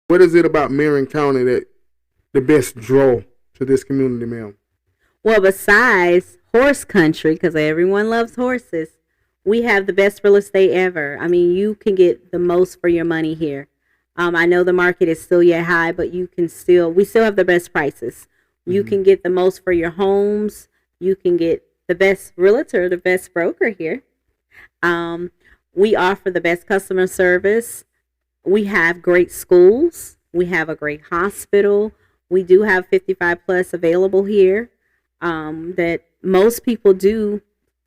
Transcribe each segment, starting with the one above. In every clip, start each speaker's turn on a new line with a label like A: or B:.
A: What is it about Marion County that the best draw to this community, ma'am?
B: Well, besides horse country, because everyone loves horses, we have the best real estate ever. I mean, you can get the most for your money here. I know the market is still yet high, but we still have the best prices. You can get the most for your homes. You can get the best realtor, the best broker here. We offer the best customer service. We have great schools. We have a great hospital. We do have 55 plus available here that most people do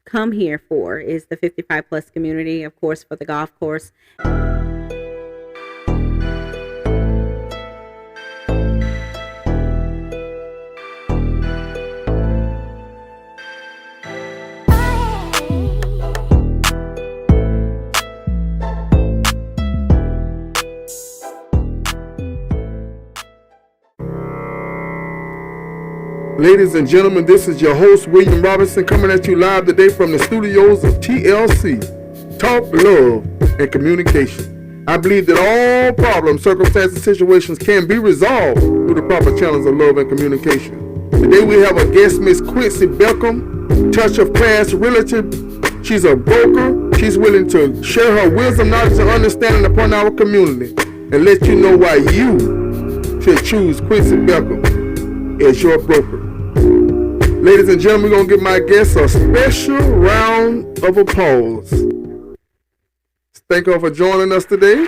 B: come here for is the 55 plus community, of course, for the golf course.
A: Ladies and gentlemen, this is your host, William Robinson, coming at you live today from the studios of TLC, Talk, Love, and Communication. I believe that all problems, circumstances, situations can be resolved through the proper channels of love and communication. Today we have a guest, Miss Quincy Beckham, Touch of Class Realty. She's a broker. She's willing to share her wisdom, knowledge, and understanding upon our community and let you know why you should choose Quincy Beckham as your broker. Ladies and gentlemen, we're going to give my guests a special round of applause. Thank you all for joining us today.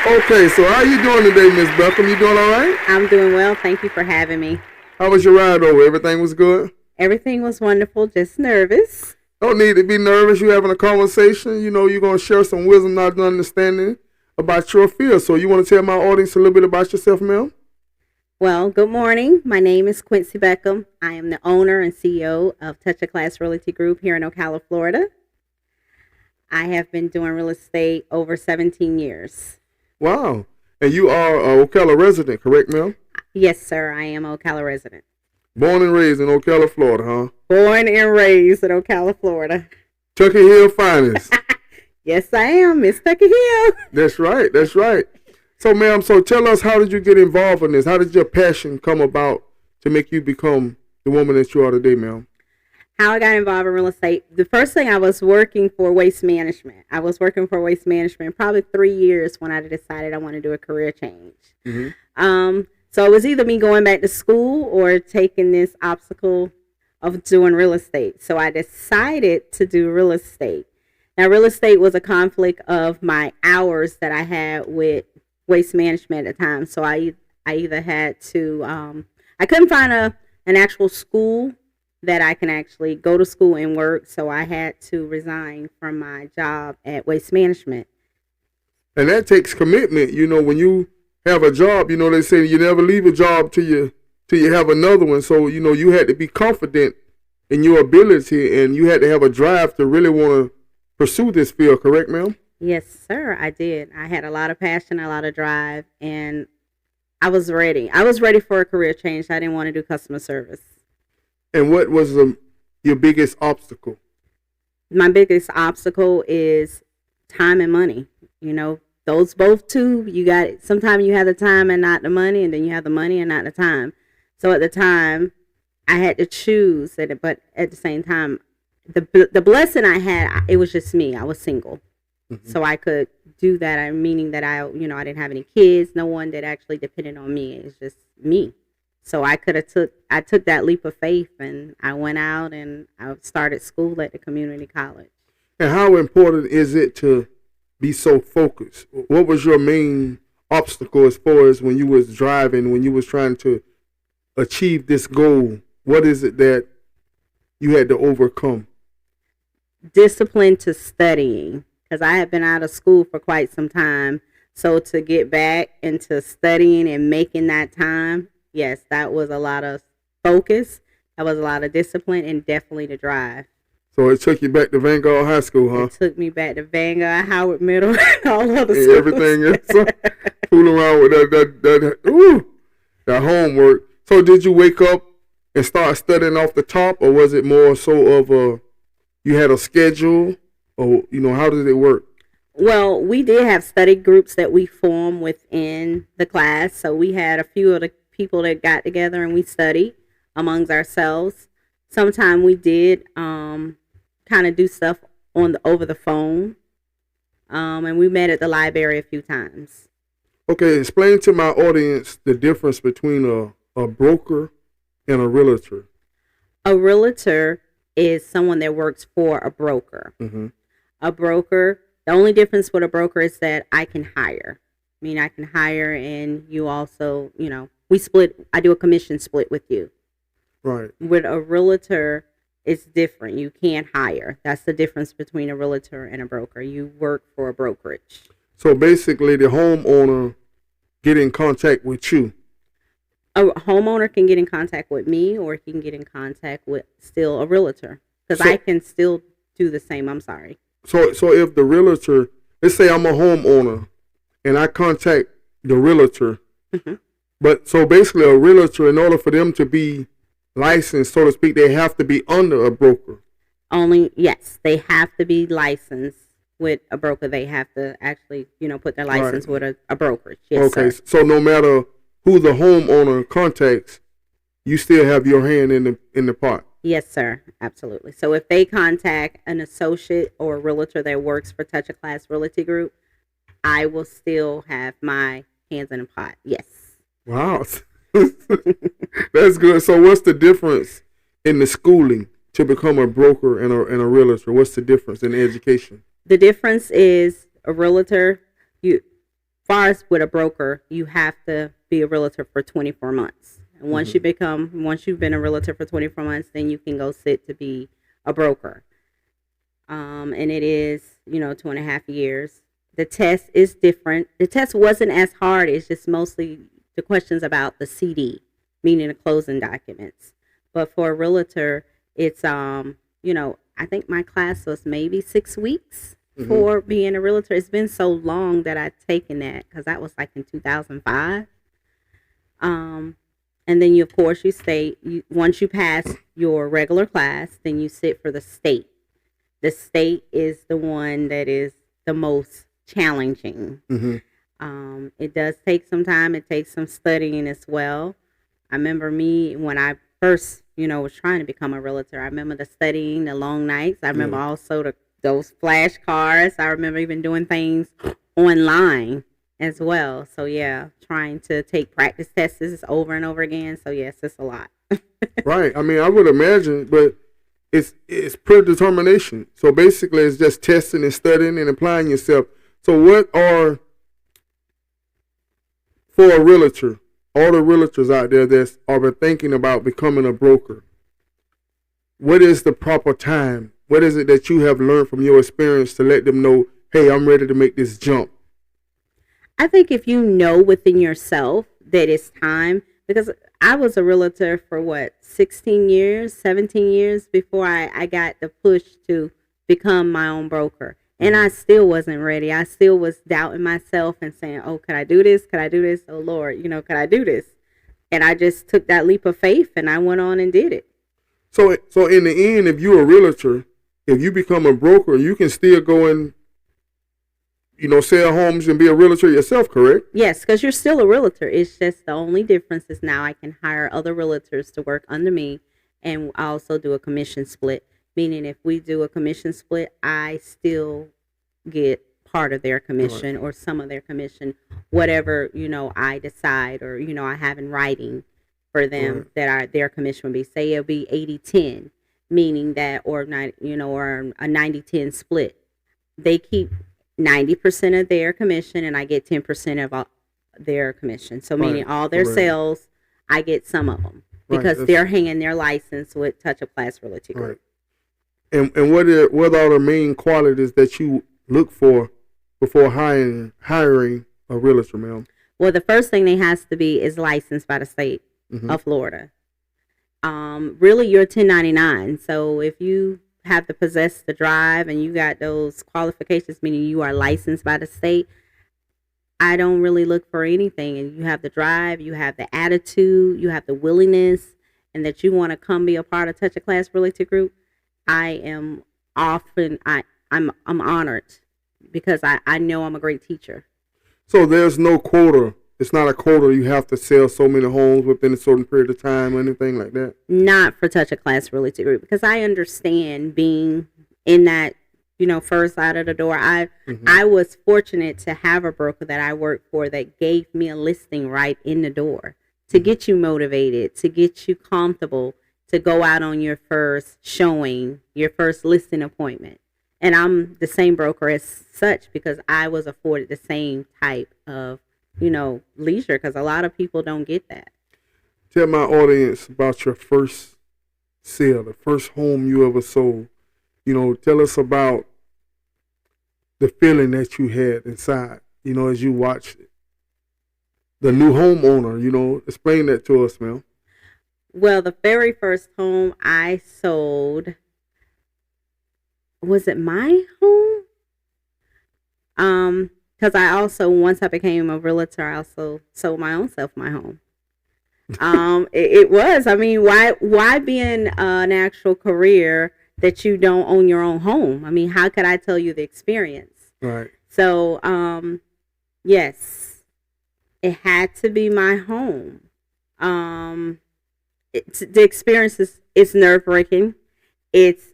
A: Okay, so how you doing today, Miss Beckham? You doing all right?
B: I'm doing well. Thank you for having me.
A: How was your ride over? Everything was good?
B: Everything was wonderful, just nervous.
A: Don't need to be nervous. You're having a conversation. You know, you're going to share some wisdom, knowledge, and understanding about your field. So you want to tell my audience a little bit about yourself, ma'am?
B: Well, good morning. My name is Quincy Beckham. I am the owner and CEO of Touch of Class Realty Group here in Ocala, Florida. I have been doing real estate over 17 years.
A: Wow. And you are an Ocala resident, correct, ma'am?
B: Yes, sir. I am an Ocala resident.
A: Born and raised in Ocala, Florida, huh?
B: Born and raised in Ocala, Florida.
A: Tucker Hill finest.
B: Yes, I am, Miss Tucker Hill.
A: That's right. That's right. So, ma'am, so tell us, how did you get involved in this? How did your passion come about to make you become the woman that you are today, ma'am?
B: How I got involved in real estate. The first thing, I was working for waste management. I was working for waste management probably 3 years when I decided I want to do a career change. So it was either me going back to school or taking this obstacle of doing real estate. So I decided to do real estate. Now, real estate was a conflict of my hours that I had with waste management at the time. So I either had to, I couldn't find an actual school that I can actually go to school and work. So I had to resign from my job at waste management.
A: And that takes commitment. You know, when you have a job, you know, they say you never leave a job till you have another one. So, you know, you had to be confident in your ability and you had to have a drive to really want to pursue this field, correct, ma'am?
B: Yes, sir, I did. I had a lot of passion, a lot of drive, and I was ready. I was ready for a career change. I didn't want to do customer service.
A: And what was your biggest obstacle?
B: My biggest obstacle is time and money. You know, those both two, you got it. Sometimes you have the time and not the money, and then you have the money and not the time. So at the time, I had to choose, but at the same time, the blessing I had, it was just me. I was single. So I could do that, meaning that I didn't have any kids, no one that actually depended on me. It's just me. So I took that leap of faith and I went out and I started school at the community college.
A: And how important is it to be so focused? What was your main obstacle as far as when you was driving, when you was trying to achieve this goal? What is it that you had to overcome?
B: Discipline to studying, because I had been out of school for quite some time. So to get back into studying and making that time, yes, that was a lot of focus. That was a lot of discipline and definitely the drive.
A: So it took you back to Vanguard High School, huh?
B: It took me back to Vanguard, Howard Middle, and all other schools.
A: Everything else. Fooling around with that homework. So did you wake up and start studying off the top, or was it more so of you had a schedule Or, how does it work?
B: Well, we did have study groups that we formed within the class. So we had a few of the people that got together and we studied amongst ourselves. Sometimes we did kind of do stuff over the phone, and we met at the library a few times.
A: Okay, explain to my audience the difference between a broker and a realtor.
B: A realtor is someone that works for a broker.
A: Mm-hmm.
B: A broker, the only difference with a broker is that I can hire. I mean, I can hire, and you also, we split. I do a commission split with you.
A: Right.
B: With a realtor, it's different. You can't hire. That's the difference between a realtor and a broker. You work for a brokerage.
A: So basically, the homeowner get in contact with you.
B: A homeowner can get in contact with me, or he can get in contact with still a realtor, because I can still do the same. I'm sorry.
A: So if the realtor, let's say I'm a homeowner, and I contact the realtor,
B: Mm-hmm.
A: but so basically a realtor, in order for them to be licensed, so to speak, they have to be under a broker.
B: Yes, they have to be licensed with a broker. They have to actually, put their license with a brokerage. Yes,
A: okay,
B: sir.
A: so no matter who the homeowner contacts, you still have your hand in the pot.
B: Yes, sir. Absolutely. So if they contact an associate or a realtor that works for Touch a Class Realty Group, I will still have my hands in the pot. Yes.
A: Wow. That's good. So what's the difference in the schooling to become a broker and a realtor? What's the difference in the education?
B: The difference is a realtor, far as with a broker, you have to be a realtor for 24 months. And once you've been a realtor for 24 months, then you can go sit to be a broker. And it is, 2.5 years. The test is different. The test wasn't as hard. It's just mostly the questions about the CD, meaning the closing documents. But for a realtor, it's, I think my class was maybe 6 weeks for being a realtor. It's been so long that I've taken that, because that was like in 2005. And then of course once you pass your regular class, then you sit for the state. The state is the one that is the most challenging.
A: Mm-hmm.
B: It does take some time. It takes some studying as well. I remember me when I first, was trying to become a realtor. I remember the studying, the long nights. I remember also those flashcards. I remember even doing things online as well. So yeah, trying to take practice tests over and over again. So yes, it's a lot.
A: Right. I mean, I would imagine, but it's predetermination. So basically, it's just testing and studying and applying yourself. So what are, for a realtor, all the realtors out there that are thinking about becoming a broker, what is the proper time? What is it that you have learned from your experience to let them know, hey, I'm ready to make this jump?
B: I think if you know within yourself that it's time, because I was a realtor for 16 years, 17 years before I got the push to become my own broker. And I still wasn't ready. I still was doubting myself and saying, oh, could I do this? Could I do this? Oh, Lord, could I do this? And I just took that leap of faith and I went on and did it.
A: So in the end, if you're a realtor, if you become a broker, you can still go and, sell homes and be a realtor yourself, correct?
B: Yes, because you're still a realtor. It's just the only difference is now I can hire other realtors to work under me, and I also do a commission split. Meaning if we do a commission split, I still get part of their commission or some of their commission, whatever, I decide or, I have in writing for them that their commission would be. Say it'll be 80-10, meaning that, or a 90-10 split. They keep 90% of their commission and I get 10% of their commission. So meaning all their sales, I get some of them because they're hanging their license with Touch a Class Realty Group.
A: Right. And what are the main qualities that you look for before hiring a realtor, ma'am?
B: Well, the first thing they has to be is licensed by the state of Florida. Really, you're 1099. So if you have to possess the drive and you got those qualifications, meaning you are licensed by the state, I don't really look for anything. And you have the drive, you have the attitude, you have the willingness, and that you want to come be a part of Touch a Class Realty Group. I I'm honored because I know I'm a great teacher.
A: So there's no quota. It's not a quota. You have to sell so many homes within a certain period of time or anything like that.
B: Not for Touch a Class Realty Group, because I understand being in that, first out of the door. I was fortunate to have a broker that I worked for that gave me a listing right in the door to get you motivated, to get you comfortable, to go out on your first showing, your first listing appointment. And I'm the same broker as such because I was afforded the same type of, leisure, because a lot of people don't get that.
A: Tell my audience about your first sale, the first home you ever sold. Tell us about the feeling that you had inside, as you watched it. The new homeowner, explain that to us, ma'am.
B: Well, the very first home I sold, was it my home? Because I also, once I became a realtor, I also sold my own self my home. It was. I mean, why be in an actual career that you don't own your own home? I mean, how could I tell you the experience?
A: Right.
B: So, yes, it had to be my home. The experience is nerve wracking. It's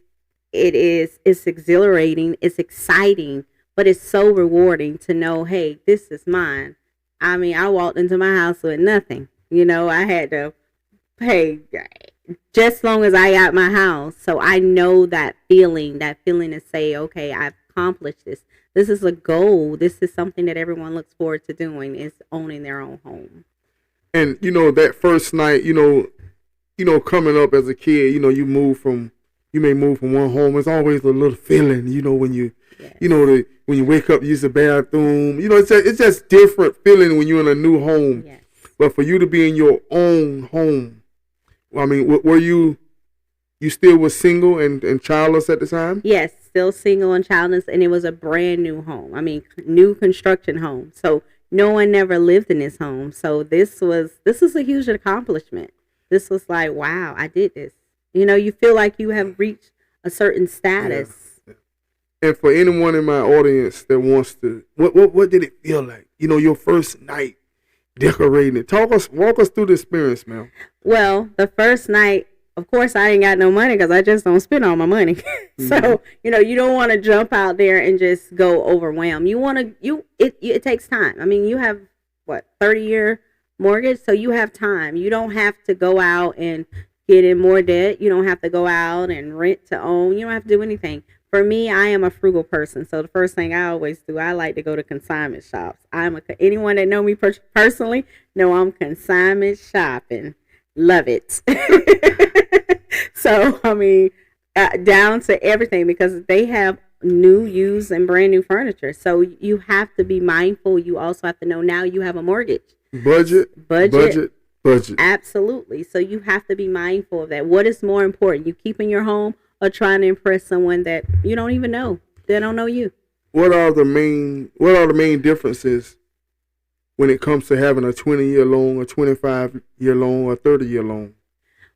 B: exhilarating. It's exciting, but it's so rewarding to know, hey, this is mine. I mean, I walked into my house with nothing. I had to pay just as long as I got my house. So I know that feeling to say, okay, I've accomplished this. This is a goal. This is something that everyone looks forward to doing, is owning their own home.
A: And, that first night, coming up as a kid, you may move from one home. It's always a little feeling, when you, yes. When you wake up, use the bathroom, it's just different feeling when you're in a new home.
B: Yes.
A: But for you to be in your own home, I mean, were you still was single and childless at the time?
B: Yes, still single and childless, and it was a brand new home. I mean, new construction home. So no one never lived in this home. So this was a huge accomplishment. This was like, wow, I did this. You feel like you have reached a certain status.
A: Yeah. And for anyone in my audience that wants to, what did it feel like? Your first night decorating it. Walk us through the experience, ma'am.
B: Well, the first night, of course, I ain't got no money because I just don't spend all my money. So, you don't want to jump out there and just go overwhelmed. It takes time. I mean, you have 30-year mortgage, so you have time. You don't have to go out and get in more debt. You don't have to go out and rent to own. You don't have to do anything. For me, I am a frugal person, so the first thing I always do, I like to go to consignment shops. Anyone that know me personally know I'm consignment shopping. Love it. So, I mean, down to everything, because they have new, used, and brand new furniture. So you have to be mindful. You also have to know now you have a mortgage.
A: Budget.
B: Absolutely. So you have to be mindful of that. What is more important, you keeping your home or trying to impress someone that you don't even know? They don't know you.
A: What are the main differences when it comes to having a 20-year loan, a 25-year loan, or a 30-year loan?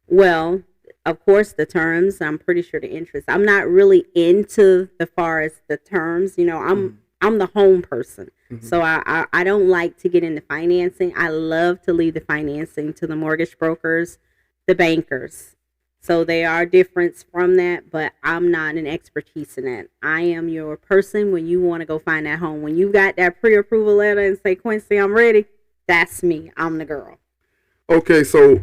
B: Well, of course, the terms. I'm pretty sure the interest. I'm not really into the far as the terms. I'm the home person. Mm-hmm. So I don't like to get into financing. I love to leave the financing to the mortgage brokers, the bankers. So they are different from that, but I'm not an expertise in that. I am your person when you want to go find that home. When you got that pre-approval letter and say, Quincy, I'm ready, that's me. I'm the girl.
A: Okay, so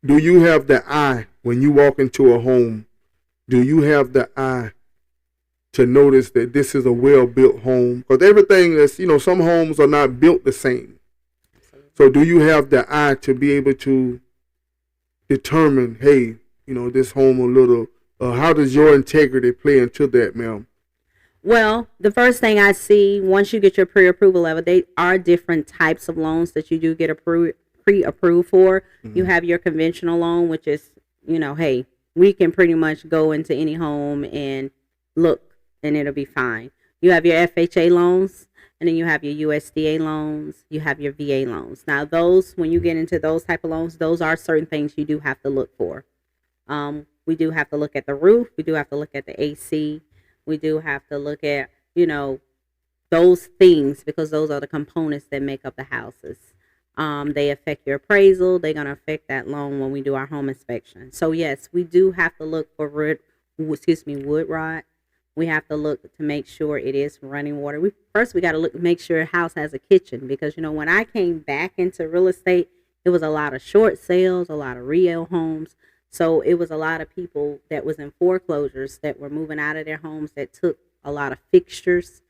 A: do you have the eye when you walk into a home? Do you have the eye to notice that this is a well-built home? Because everything that's, some homes are not built the same. So do you have the eye to be able to determine, hey, this home a little, how does your integrity play into that, ma'am?
B: Well, the first thing I see once you get your pre-approval level, they are different types of loans that you do get pre-approved for. Mm-hmm. You have your conventional loan, which is, hey, we can pretty much go into any home and look, and it'll be fine. You have your FHA loans, and then you have your USDA loans, you have your VA loans. Now those, when you get into those type of loans, those are certain things you do have to look for. We do have to look at the roof. We do have to look at the AC. We do have to look at, those things because those are the components that make up the houses. They affect your appraisal. They're going to affect that loan when we do our home inspection. So yes, we do have to look for wood rot. We have to look to make sure it is running water. We got to make sure a house has a kitchen because when I came back into real estate, it was a lot of short sales, a lot of resale homes. So it was a lot of people that was in foreclosures that were moving out of their homes that took a lot of fixtures,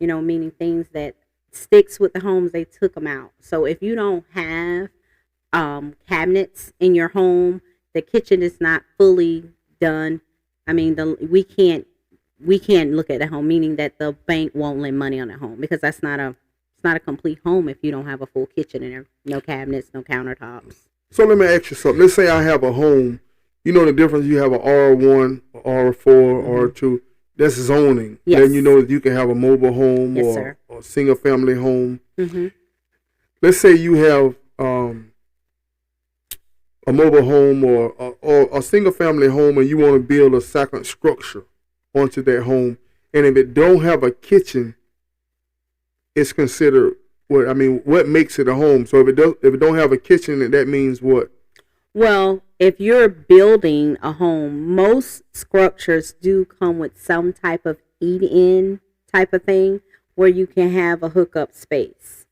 B: meaning things that sticks with the homes, they took them out. So if you don't have cabinets in your home, the kitchen is not fully done. I mean, we can't look at the home, meaning that the bank won't lend money on the home because it's not a complete home if you don't have a full kitchen in there, no cabinets, no countertops.
A: So let me ask you something. Let's say I have a home. You know the difference. You have a R1, R4, R2. That's zoning.
B: Yes.
A: Then you can have a mobile home or a single family home.
B: Mm-hmm.
A: Let's say you have a mobile home or a single family home, and you want to build a second structure onto that home, and if it don't have a kitchen, it's considered what makes it a home? So if it don't have a kitchen, that means what?
B: Well, if you're building a home, most structures do come with some type of eat-in type of thing where you can have a hookup space.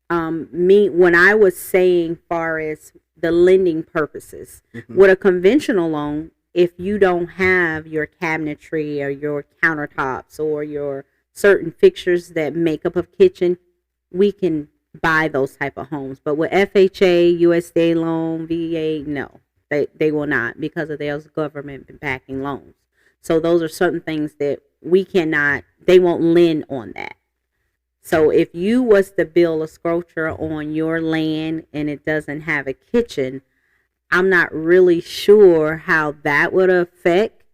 B: When I was saying far as the lending purposes, with a conventional loan, if you don't have your cabinetry or your countertops or your certain fixtures that make up a kitchen, we can buy those type of homes. But with FHA, USDA loan, VA, no, they will not because of those government backing loans. So those are certain things that they won't lend on that. So if you was to build a structure on your land and it doesn't have a kitchen, I'm not really sure how that would affect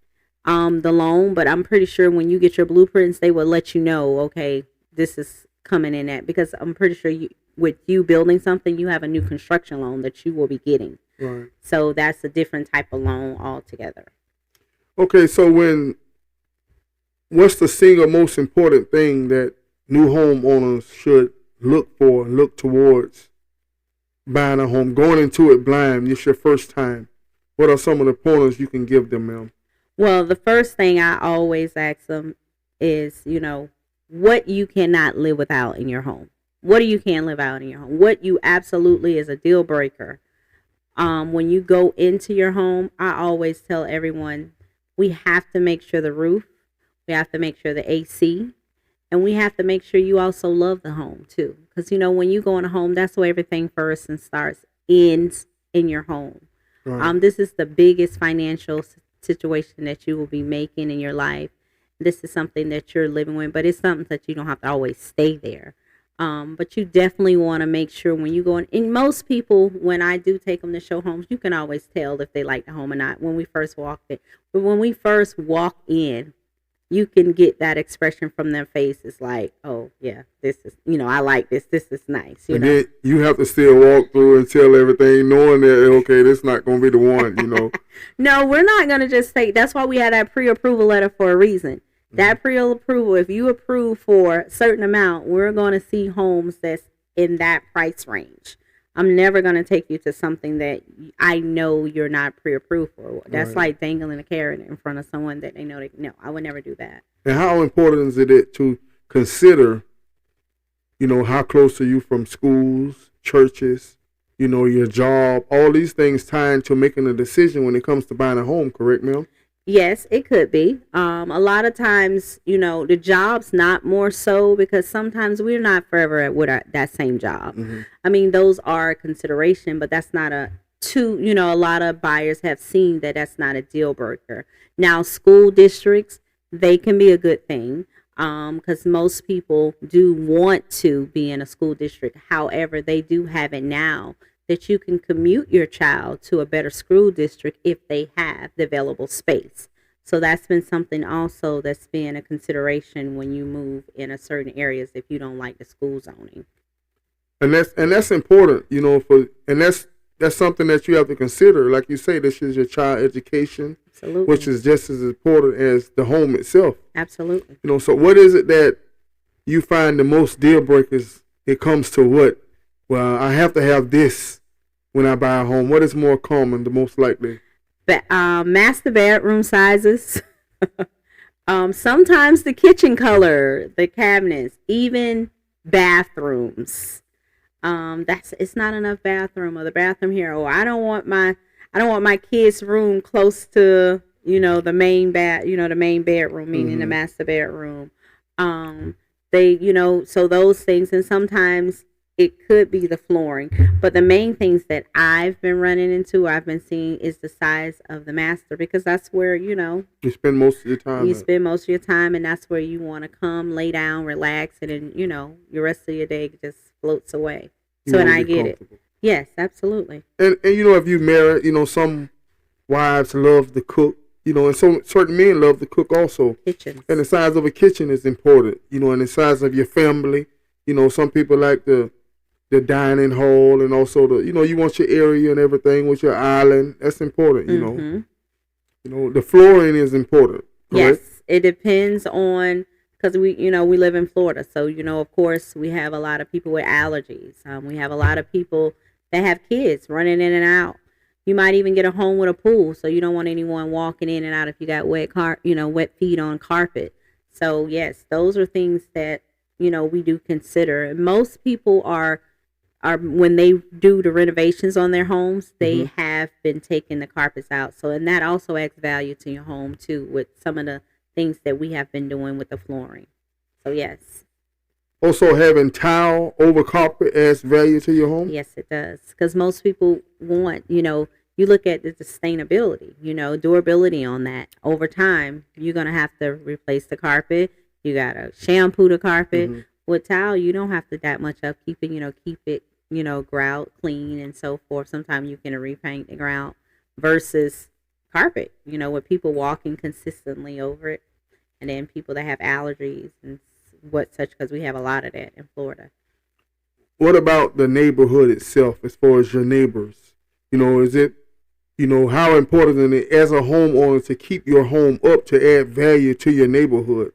B: the loan, but I'm pretty sure when you get your blueprints, they will let you know, okay, this is coming in at, because I'm pretty sure with you building something, you have a new construction loan that you will be getting.
A: Right.
B: So that's a different type of loan altogether.
A: Okay, so what's the single most important thing that new homeowners should look towards buying a home, going into it blind? It's your first time. What are some of the pointers you can give them, ma'am?
B: Well, the first thing I always ask them is, what you cannot live without in your home. What do you can't live out in your home? What you absolutely is a deal breaker. When you go into your home, I always tell everyone, we have to make sure the roof, we have to make sure the AC, and we have to make sure you also love the home too. Because, when you go in a home, that's where everything first and ends in your home. Right. This is the biggest financial situation that you will be making in your life. This is something that you're living with, but it's something that you don't have to always stay there. But you definitely want to make sure when you go in, and most people, when I do take them to show homes, you can always tell if they like the home or not when we first walked in. But when we first walk in, you can get that expression from their face. It's like, oh yeah, this is, I like this. This is nice.
A: Then you have to still walk through and tell everything, knowing that, okay, this is not going to be the one,
B: No, we're not going to just take, that's why we had that pre-approval letter for a reason. That pre-approval, if you approve for a certain amount, we're going to see homes that's in that price range. I'm never going to take you to something that I know you're not pre-approved for. That's like dangling a carrot in front of someone that they know. No, I would never do that.
A: And how important is it to consider, how close are you from schools, churches, your job, all these things tying to making a decision when it comes to buying a home, correct, ma'am?
B: Yes, it could be. A lot of times, the job's not more so because sometimes we're not forever with that same job. Mm-hmm. I mean, those are a consideration, but that's not a lot of buyers have seen that that's not a deal breaker. Now, school districts, they can be a good thing because most people do want to be in a school district. However, they do have it now that you can commute your child to a better school district if they have the available space. So that's been something also that's been a consideration when you move in a certain areas if you don't like the school zoning.
A: And that's important, and that's that's something that you have to consider. Like you say, this is your child education,
B: Absolutely.
A: which is just as important as the home itself.
B: Absolutely.
A: You know, so what is it that you find the most deal breakers? It comes to what? Well, I have to have this when I buy a home. What is more common, the most likely?
B: Master bedroom sizes. Sometimes the kitchen color, the cabinets, even bathrooms. It's not enough bathroom, or the bathroom here. Oh, I don't want my kids' room close to, the main the main bedroom, meaning the master bedroom. So those things, and sometimes it could be the flooring, but the main things that I've been running into, I've been seeing, is the size of the master, because that's where,
A: you spend most of your time.
B: You spend most of your time, and that's where you want to come, lay down, relax, and then, your rest of your day just floats away. So, and I get it. Yes, absolutely.
A: And if you married, some wives love to cook, and certain men love to cook also.
B: Kitchens.
A: And the size of a kitchen is important, and the size of your family. Some people like the dining hall, and also you want your area and everything with your island. That's important, the flooring is important. Correct?
B: Yes, it depends on, because we live in Florida, so of course we have a lot of people with allergies. We have a lot of people that have kids running in and out. You might even get a home with a pool, so you don't want anyone walking in and out if you got wet feet on carpet. So yes, those are things that we do consider. And most people are when they do the renovations on their homes, they have been taking the carpets out. So, and that also adds value to your home too, with some of the things that we have been doing with the flooring. So yes.
A: Also, having tile over carpet adds value to your home?
B: Yes, it does. Because most people want, you look at the sustainability, durability on that. Over time, you're going to have to replace the carpet. You got to shampoo the carpet. With tile, you don't have to that much upkeep it, keep it, grout clean and so forth. Sometimes you can repaint the grout versus carpet, with people walking consistently over it. And then people that have allergies and such, because we have a lot of that in Florida.
A: What about the neighborhood itself, as far as your neighbors? Is it, how important is it as a homeowner to keep your home up to add value to your neighborhood?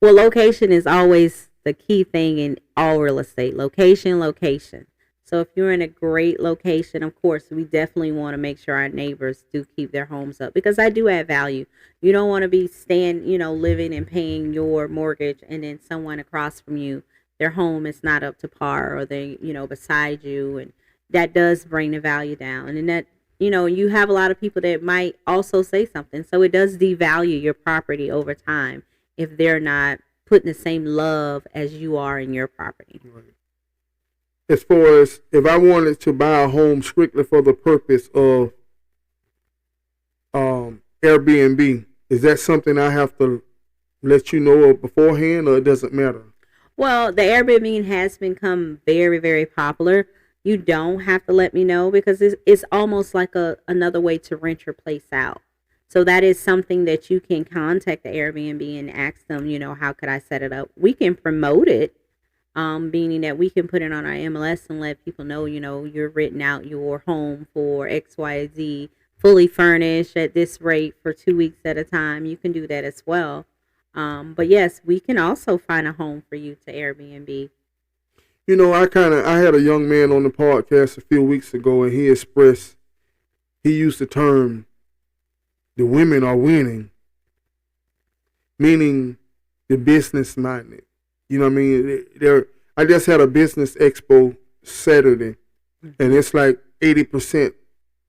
B: Well, location is always the key thing in all real estate. Location. So if you're in a great location, of course, we definitely want to make sure our neighbors do keep their homes up, because I do add value. You don't want to be living and paying your mortgage, and then someone across from you, their home is not up to par, or they, beside you, and that does bring the value down. And that, you have a lot of people that might also say something. So it does devalue your property over time if they're not putting the same love as you are in your property.
A: Right. As far as if I wanted to buy a home strictly for the purpose of Airbnb, is that something I have to let you know of beforehand, or it doesn't matter?
B: Well, the Airbnb has become very, very popular. You don't have to let me know, because it's almost like another way to rent your place out. So that is something that you can contact the Airbnb and ask them, how could I set it up? We can promote it, meaning that we can put it on our MLS and let people know, you're renting out your home for XYZ, fully furnished at this rate for 2 weeks at a time. You can do that as well. But yes, we can also find a home for you to Airbnb.
A: I had a young man on the podcast a few weeks ago, and he used the term, the women are winning, meaning the business minded. You know what I mean? I just had a business expo Saturday, and it's like 80%,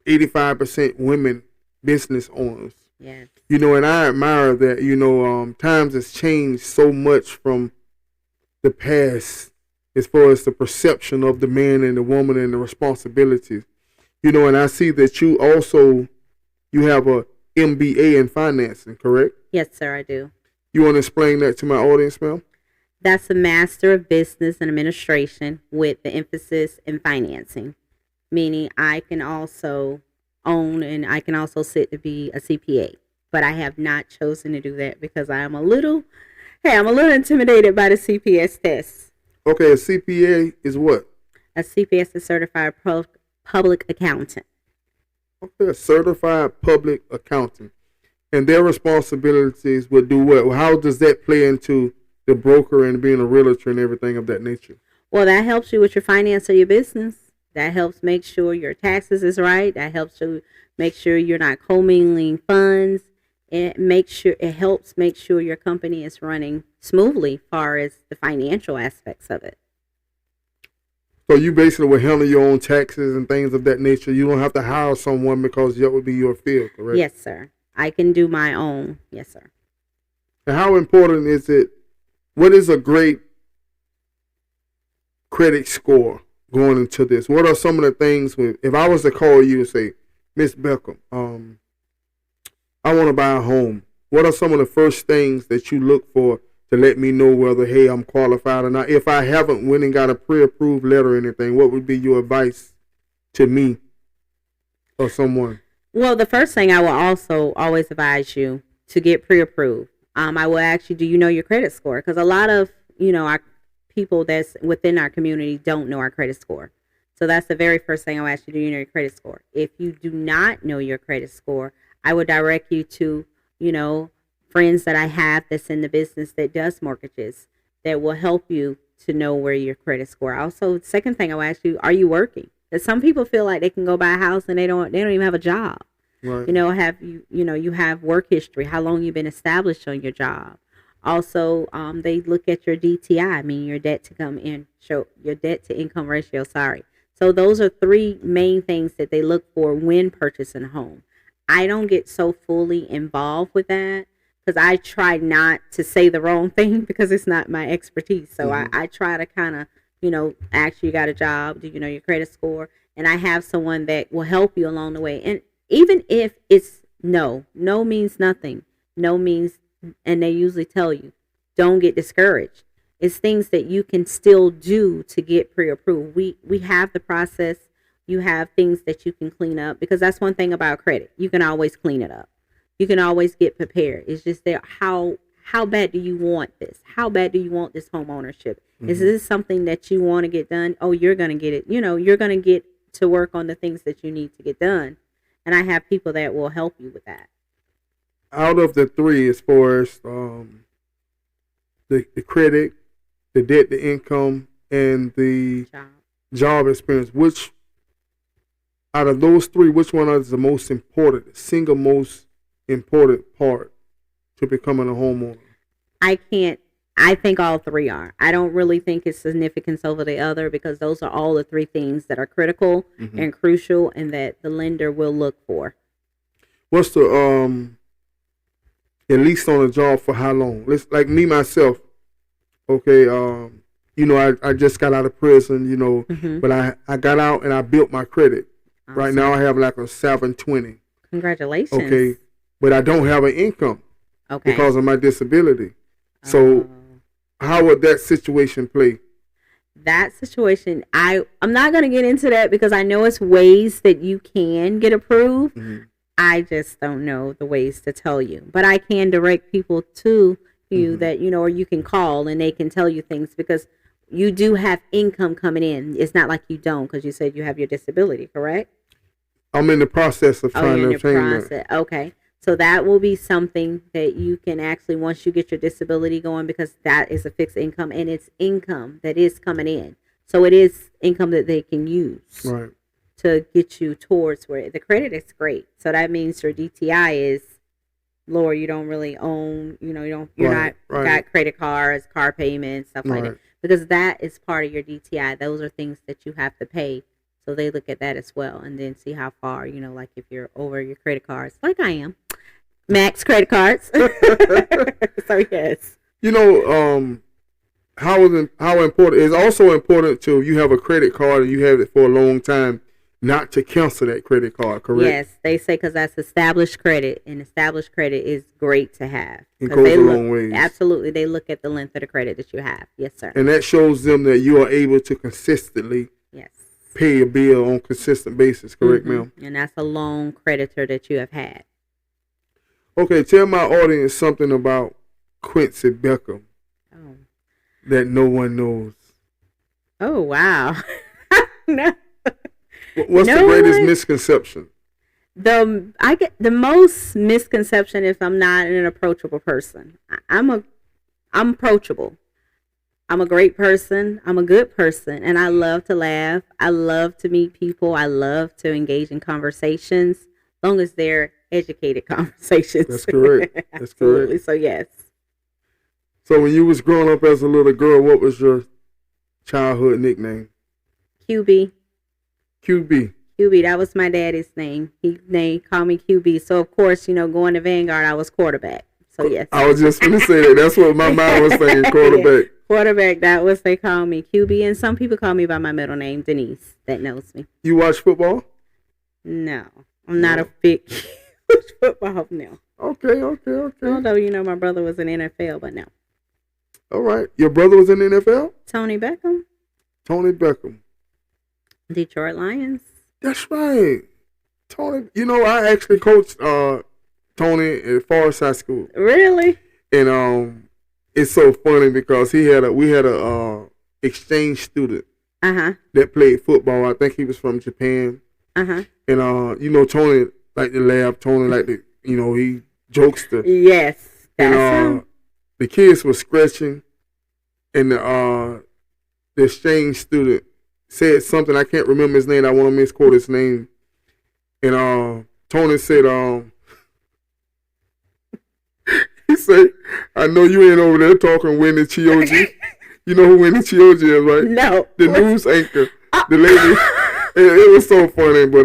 A: 85% women business owners.
B: Yes.
A: And I admire that. Times has changed so much from the past, as far as the perception of the man and the woman and the responsibilities. And I see that you have a MBA in financing, correct?
B: Yes, sir, I do.
A: You want to explain that to my audience, ma'am?
B: That's a Master of Business and Administration with the emphasis in financing, meaning I can also own and I can also sit to be a CPA. But I have not chosen to do that because I'm a little intimidated by the CPS test.
A: Okay, a CPA is what?
B: A CPS is Certified public accountant.
A: Okay, a certified public accountant. And their responsibilities would do what? How does that play into the broker and being a realtor and everything of that nature?
B: Well, that helps you with your finance of your business. That helps make sure your taxes is right. That helps you make sure you're not commingling funds. It helps make sure your company is running smoothly far as the financial aspects of it.
A: So you basically will handle your own taxes and things of that nature. You don't have to hire someone because that would be your field, correct?
B: Yes, sir. I can do my own. Yes, sir.
A: And how important is it? What is a great credit score going into this? What are some of the things if I was to call you and say, Miss Beckham, I want to buy a home. What are some of the first things that you look for to let me know whether, hey, I'm qualified or not? If I haven't went and got a pre-approved letter or anything, what would be your advice to me or someone?
B: Well, the first thing I will also always advise you to get pre-approved. I will ask you, do you know your credit score? Because a lot of, our people that's within our community don't know our credit score. So that's the very first thing I'll ask you, do you know your credit score? If you do not know your credit score, I would direct you to, friends that I have that's in the business that does mortgages that will help you to know where your credit score. Also, the second thing I'll ask you, are you working? Because some people feel like they can go buy a house and they don't even have a job.
A: Right.
B: You have work history, how long you've been established on your job. Also, they look at your DTI, your debt to income ratio. Sorry. So those are three main things that they look for when purchasing a home. I don't get so fully involved with that because I try not to say the wrong thing because it's not my expertise. So I try to kind of, ask you got a job, do you know your credit score? And I have someone that will help you along the way. And even if it's no means nothing. No means, and they usually tell you, don't get discouraged. It's things that you can still do to get pre-approved. We have the process. You have things that you can clean up because that's one thing about credit. You can always clean it up. You can always get prepared. It's just that how bad do you want this? How bad do you want this home ownership? Mm-hmm. Is this something that you want to get done? Oh, you're going to get it. You're going to get to work on the things that you need to get done. And I have people that will help you with that.
A: Out of the three, as far as the credit, the debt to income, and the job experience, which out of those three, which one is the most important, the single most important part to becoming a homeowner?
B: I think all three are. I don't really think it's significance over the other because those are all the three things that are critical and crucial and that the lender will look for.
A: What's the, at least on a job for how long? Like me, myself, okay, I just got out of prison, but I got out and I built my credit. Awesome. Right now I have like a 720.
B: Congratulations.
A: Okay, but I don't have an income because of my disability. So how would that situation play?
B: That situation, I'm not going to get into that because I know it's ways that you can get approved. Mm-hmm. I just don't know the ways to tell you. But I can direct people to you that, or you can call and they can tell you things because you do have income coming in. It's not like you don't because you said you have your disability, correct?
A: I'm in the process of trying to obtain that.
B: Okay. So that will be something that you can actually, once you get your disability going, because that is a fixed income and it's income that is coming in. So it is income that they can use to get you towards where the credit is great. So that means your DTI is lower. You don't really own, you're not got credit cards, car payments, stuff like that. Because that is part of your DTI. Those are things that you have to pay. So they look at that as well and then see how far, like if you're over your credit cards, like I am. Max credit cards. So yes.
A: How important it's also important to you have a credit card and you have it for a long time, not to cancel that credit card, correct?
B: Yes, they say because that's established credit, and established credit is great to have.
A: It goes a long way.
B: Absolutely, they look at the length of the credit that you have. Yes, sir.
A: And that shows them that you are able to consistently pay a bill on a consistent basis, correct, ma'am?
B: And that's a loan creditor that you have had.
A: Okay, tell my audience something about Quincy Beckham that no one knows.
B: Oh, wow. No.
A: What's the greatest misconception?
B: I get the most misconception if I'm not an approachable person. I'm approachable. I'm a great person. I'm a good person, and I love to laugh. I love to meet people. I love to engage in conversations, as long as they're educated conversations.
A: That's correct. That's
B: Absolutely.
A: correct.
B: So yes.
A: So when you was growing up as a little girl, what was your childhood nickname?
B: QB.
A: QB.
B: QB, that was my daddy's name. They called me QB. So of course, going to Vanguard, I was quarterback. So yes.
A: I was just going to say that. That's what my mind was saying, quarterback.
B: Yeah. Quarterback, that was they call me QB, and some people call me by my middle name, Denise. That knows me.
A: You watch football?
B: No, I'm not a big huge football. No.
A: Okay.
B: Although my brother was in NFL, but no.
A: All right. Your brother was in the NFL?
B: Tony Beckham.
A: Tony Beckham.
B: Detroit Lions.
A: That's right. Tony. I actually coached Tony at Forest High School.
B: Really?
A: And it's so funny because we had a exchange student that played football. I think he was from Japan. And Tony liked to laugh. Tony liked to, he jokester.
B: Yes. That's
A: and the kids were scratching, and the exchange student said something. I can't remember his name. I want to misquote his name. And Tony said, he said, "I know you ain't over there talking Winnie Chioji." You know who Winnie Chioji is, right?
B: No.
A: The news anchor, the lady. It was so funny, but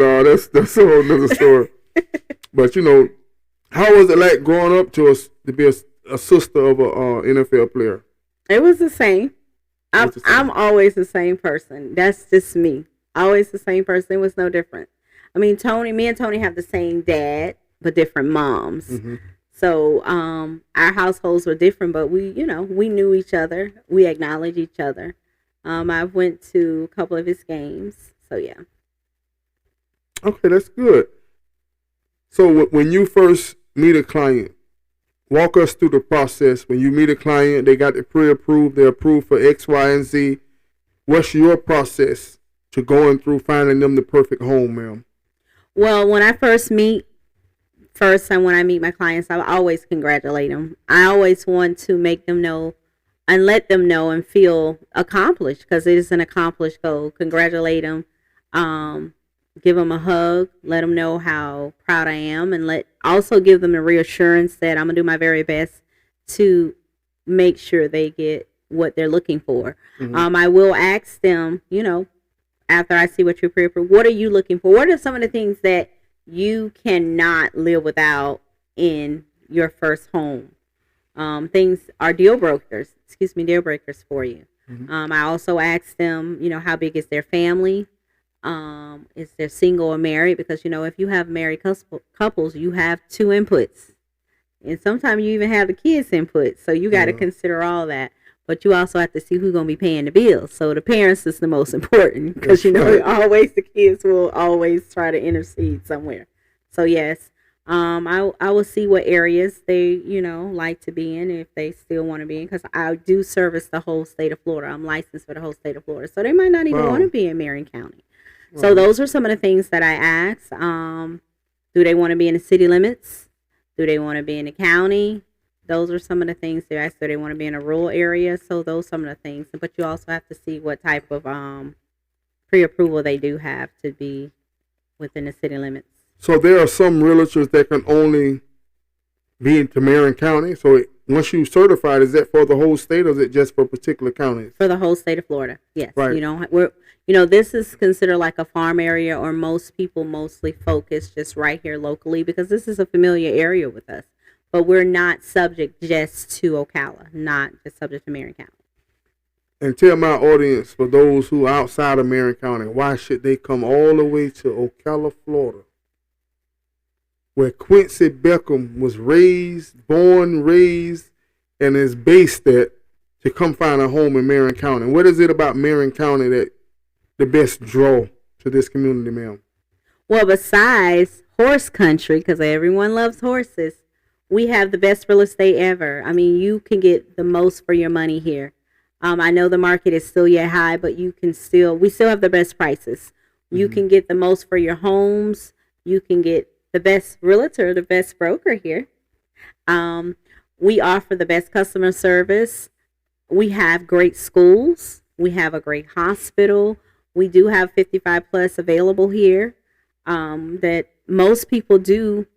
A: that's a whole nother story. But how was it like growing up to be a sister of a NFL player?
B: It was the same. I'm always the same person. That's just me. Always the same person. It was no different. I mean, me and Tony have the same dad, but different moms. Mm-hmm. So our households were different, but we knew each other. We acknowledged each other. I went to a couple of his games. So yeah.
A: Okay, that's good. So when you first meet a client, walk us through the process. When you meet a client, they got it pre-approved, they're approved for X, Y, and Z. What's your process to going through finding them the perfect home, ma'am?
B: Well, when I first meet my clients, I always congratulate them. I always want to make them know and let them know and feel accomplished, because it is an accomplished goal. Congratulate them, give them a hug, let them know how proud I am, and also give them the reassurance that I'm going to do my very best to make sure they get what they're looking for. Mm-hmm. I will ask them, after I see what you're pre-approved, what are you looking for? What are some of the things that you cannot live without in your first home? Things are deal breakers for you. Mm-hmm. I also ask them, how big is their family? Is they're single or married? Because, if you have married couples, you have two inputs. And sometimes you even have the kids' input. So you got to consider all that. But you also have to see who's going to be paying the bills. So the parents is the most important, because, always the kids will always try to intercede somewhere. So, yes, I will see what areas they, like to be in, if they still want to be in, because I do service the whole state of Florida. I'm licensed for the whole state of Florida. So they might not even want to be in Marion County. Wow. So those are some of the things that I ask. Do they want to be in the city limits? Do they want to be in the county? Those are some of the things they ask. Do they want to be in a rural area? So those are some of the things. But you also have to see what type of pre-approval they do have to be within the city limits.
A: So there are some realtors that can only be into Marion County. So once you certified, is that for the whole state, or is it just for particular counties?
B: For the whole state of Florida, yes.
A: Right.
B: This is considered like a farm area, or most people mostly focus just right here locally, because this is a familiar area with us. But we're not subject just to Ocala, not just subject to Marion County.
A: And tell my audience, for those who are outside of Marion County, why should they come all the way to Ocala, Florida, where Quincy Beckham was born, raised, and is based at, to come find a home in Marion County? What is it about Marion County that the best draw to this community, ma'am?
B: Well, besides horse country, because everyone loves horses, we have the best real estate ever. I mean, you can get the most for your money here. I know the market is still yet high, but we still have the best prices. You can get the most for your homes. You can get the best realtor, the best broker here. We offer the best customer service. We have great schools. We have a great hospital. We do have 55 plus available here, that most people do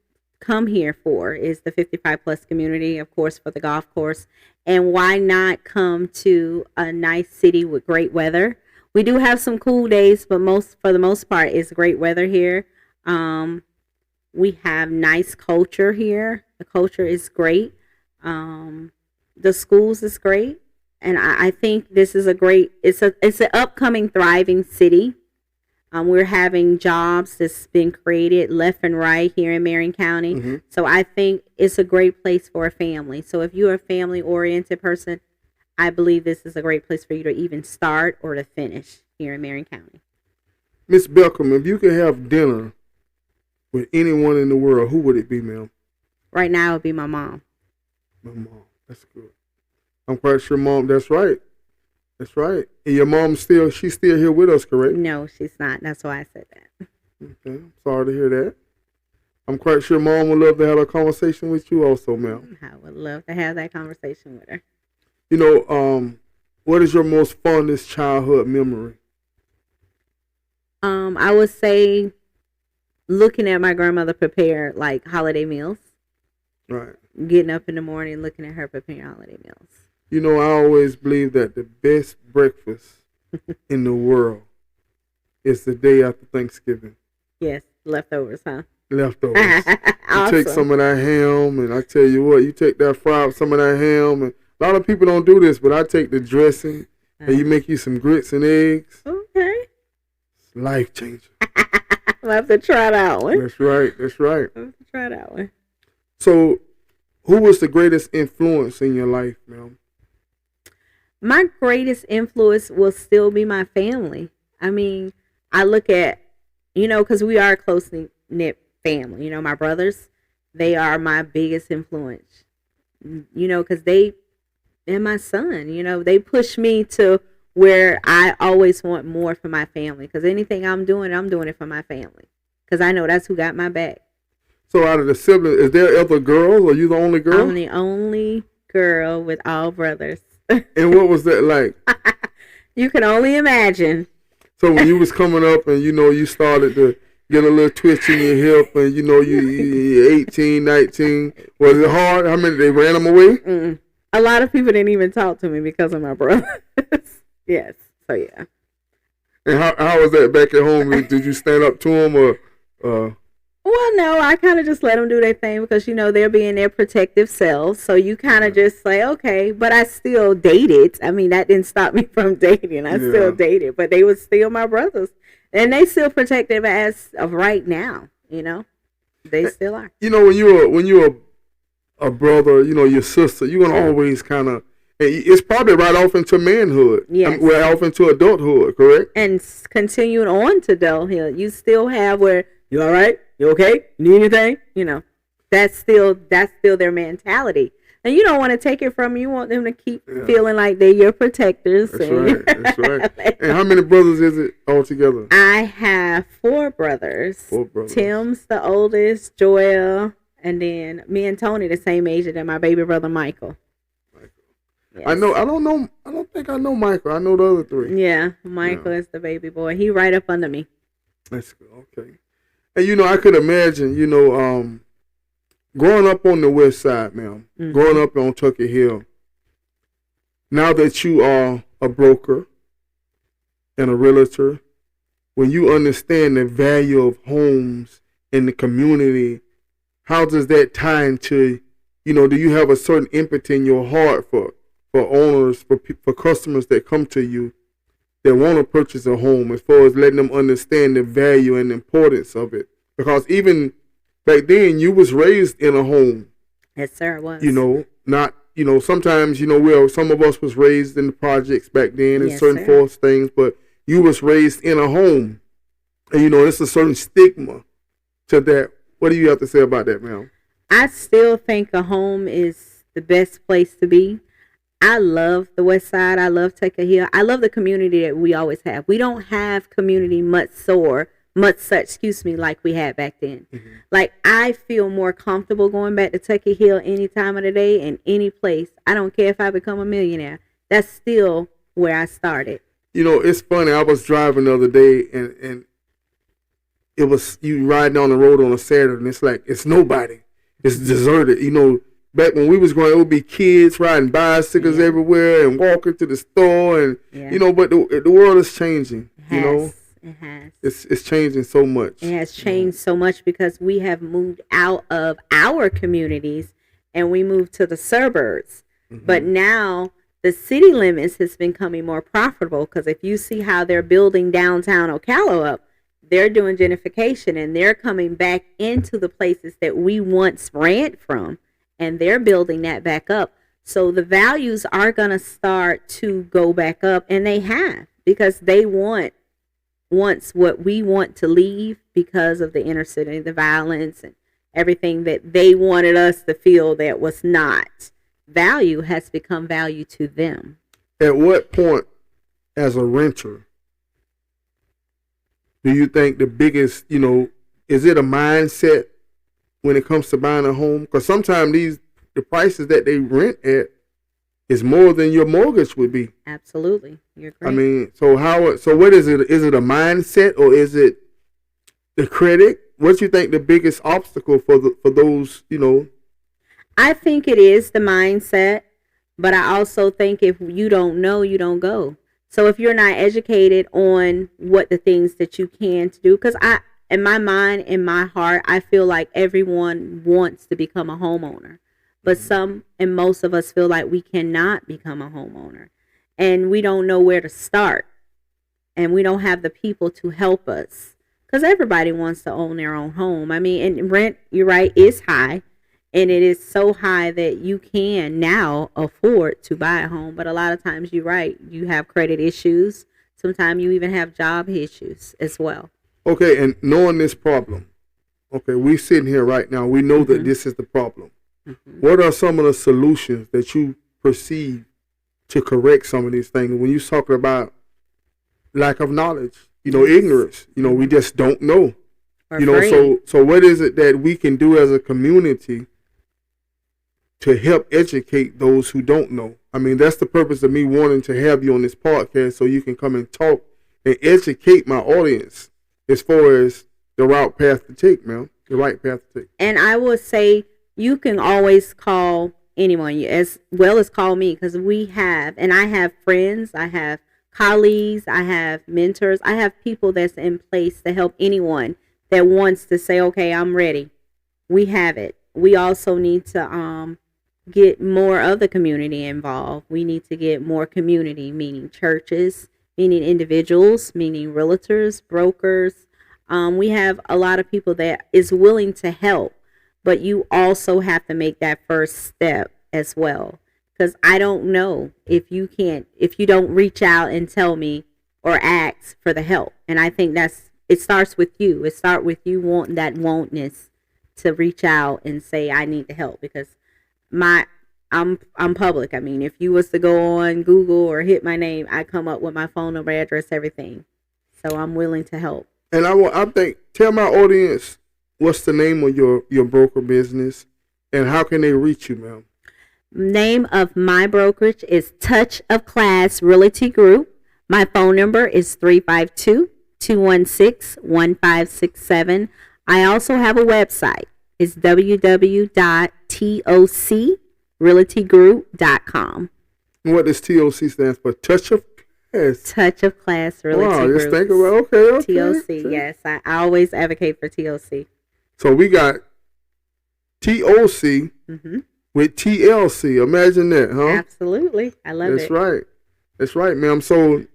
B: come here for, is the 55 plus community, of course, for the golf course. And why not come to a nice city with great weather? We do have some cool days, but for the most part, it's great weather here. We have nice culture here. The culture is great. The schools is great. And I think this is it's an upcoming thriving city. We're having jobs that's been created left and right here in Marion County. So I think it's a great place for a family. So if you're a family oriented person, I believe this is a great place for you to even start or to finish here in Marion County.
A: Miss Beckham, if you could have dinner with anyone in the world, who would it be, ma'am?
B: Right now, it would be my mom.
A: My mom. That's good. I'm quite sure, Mom. That's right. That's right. And your mom she's still here with us, correct?
B: No, she's not. That's why I said that.
A: Okay. Sorry to hear that. I'm quite sure Mom would love to have a conversation with you also, ma'am.
B: I would love to have that conversation with her.
A: You know, what is your most fondest childhood memory?
B: I would say looking at my grandmother prepare like holiday meals.
A: Right.
B: Getting up in the morning, looking at her prepare holiday meals.
A: You know, I always believe that the best breakfast in the world is the day after Thanksgiving.
B: Yes, leftovers, huh?
A: Leftovers.
B: Awesome.
A: You take some of that ham, and I tell you what, you take that some of that ham, and a lot of people don't do this, but I take the dressing, and you make you some grits and eggs.
B: Okay.
A: It's life changing.
B: I'll have to try that one.
A: That's right. That's right.
B: I'll have to try that one.
A: So, who was the greatest influence in your life, ma'am?
B: My greatest influence will still be my family. I mean, I look at, because we are a close-knit family. My brothers, they are my biggest influence. Because and my son, they push me to where I always want more for my family. Because anything I'm doing it for my family. Because I know that's who got my back.
A: So out of the siblings, is there other girls, or are you the only girl?
B: I'm the only girl with all brothers.
A: And what was that like?
B: You can only imagine.
A: So when you was coming up and, you started to get a little twitch in your hip and, you're 18, 19, was it hard? How many, they ran them away?
B: A lot of people didn't even talk to me because of my brothers. Yes. So, yeah.
A: And how was that back at home? Did you stand up to them or?
B: Well, no, I kind of just let them do their thing because, they're being their protective selves. So you kind of just say, okay, but I still dated. I mean, that didn't stop me from dating. I still dated, but they were still my brothers. And they still protective as of right now, They still are.
A: When you're a brother, your sister, you're going to always kind of, it's probably right off into manhood.
B: Yes.
A: Well, off into adulthood, correct?
B: And continuing on to adulthood, you still have where, you all right? You okay? You need anything? That's still their mentality. And you don't want to take it from them. You want them to keep feeling like they're your protectors.
A: That's right. That's right. And how many brothers is it altogether?
B: I have 4 brothers. 4 brothers. Tim's the oldest, Joel, and then me and Tony the same age as my baby brother Michael. Yes.
A: I don't think I know Michael. I know the other 3.
B: Yeah, Michael is the baby boy. He right up under me.
A: That's good. Okay. And, I could imagine, growing up on the west side, ma'am, growing up on Tucker Hill, now that you are a broker and a realtor, when you understand the value of homes in the community, how does that tie into, do you have a certain impetus in your heart for owners, for customers that come to you that want to purchase a home, as far as letting them understand the value and the importance of it? Because even back then, you was raised in a home.
B: Yes, sir, it was.
A: Sometimes, some of us was raised in the projects back then and
B: yes,
A: certain false things, but you was raised in a home. And, it's a certain stigma to that. What do you have to say about that, ma'am?
B: I still think a home is the best place to be. I love the West Side. I love Tucker Hill. I love the community that we always have. We don't have community such, like we had back then. Mm-hmm. Like, I feel more comfortable going back to Tucker Hill any time of the day and any place. I don't care if I become a millionaire. That's still where I started.
A: It's funny. I was driving the other day, and it was you riding down the road on a Saturday, and it's like it's nobody. It's deserted. Back when we was growing, it would be kids riding bicycles everywhere and walking to the store, and but the world is changing.
B: It has.
A: It's changing so much.
B: It has changed so much because we have moved out of our communities and we moved to the suburbs. Mm-hmm. But now the city limits is becoming more profitable because if you see how they're building downtown Ocala up, they're doing gentrification and they're coming back into the places that we once ran from, and they're building that back up. So the values are going to start to go back up, and they have, because they wants what we want to leave because of the inner city, the violence and everything that they wanted us to feel that was not value has become value to them.
A: At what point, as a renter, do you think the biggest, is it a mindset when it comes to buying a home? Because sometimes the prices that they rent at is more than your mortgage would be.
B: Absolutely. You're great.
A: I mean, so what is it? Is it a mindset or is it the credit? What do you think the biggest obstacle for those,
B: I think it is the mindset, but I also think if you don't know, you don't go. So if you're not educated on what the things that you can do, because in my mind, in my heart, I feel like everyone wants to become a homeowner. But some and most of us feel like we cannot become a homeowner. And we don't know where to start. And we don't have the people to help us. Because everybody wants to own their own home. I mean, and rent, you're right, is high. And it is so high that you can now afford to buy a home. But a lot of times, you're right, you have credit issues. Sometimes you even have job issues as well.
A: Okay, and knowing this problem, okay, we sitting here right now. We know that this is the problem. Mm-hmm. What are some of the solutions that you perceive to correct some of these things? When you're talking about lack of knowledge, ignorance, we just don't know. So what is it that we can do as a community to help educate those who don't know? I mean, that's the purpose of me wanting to have you on this podcast, so you can come and talk and educate my audience as far as the right path to take, man. The right path to take.
B: And I will say, you can always call anyone as well as call me, because I have friends, I have colleagues, I have mentors, I have people that's in place to help anyone that wants to say, okay, I'm ready. We have it. We also need to get more of the community involved. We need to get more community, meaning churches, meaning individuals, meaning realtors, brokers. We have a lot of people that is willing to help. But you also have to make that first step as well. Because I don't know if you don't reach out and tell me or ask for the help. And I think it starts with you. It starts with you wanting that wantness to reach out and say, I need the help. Because I'm public. I mean, if you was to go on Google or hit my name, I come up with my phone number, address, everything. So I'm willing to help.
A: And I think, tell my audience, what's the name of your broker business, and how can they reach you, ma'am?
B: Name of my brokerage is Touch of Class Realty Group. My phone number is 352-216-1567. I also have a website. It's www.tocrealtygroup.com.
A: What does TOC stand for? Touch of Class.
B: Touch of Class Realty Group.
A: Just think about okay.
B: TOC, yes. I always advocate for TOC.
A: So we got TOC with TLC. Imagine that, huh?
B: Absolutely. I love it.
A: That's right, ma'am. So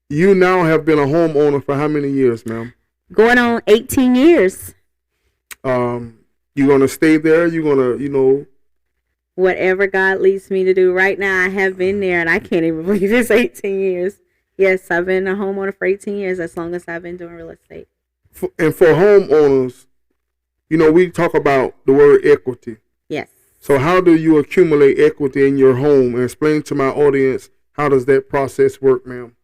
A: you now have been a homeowner for how many years, ma'am?
B: Going on 18 years.
A: You going to stay there? You going to,
B: Whatever God leads me to do. Right now, I have been there, and I can't even believe it's 18 years. Yes, I've been a homeowner for 18 years, as long as I've been doing real estate.
A: And for homeowners, we talk about the word equity.
B: Yes.
A: So how do you accumulate equity in your home? And explain to my audience, how does that process work, ma'am?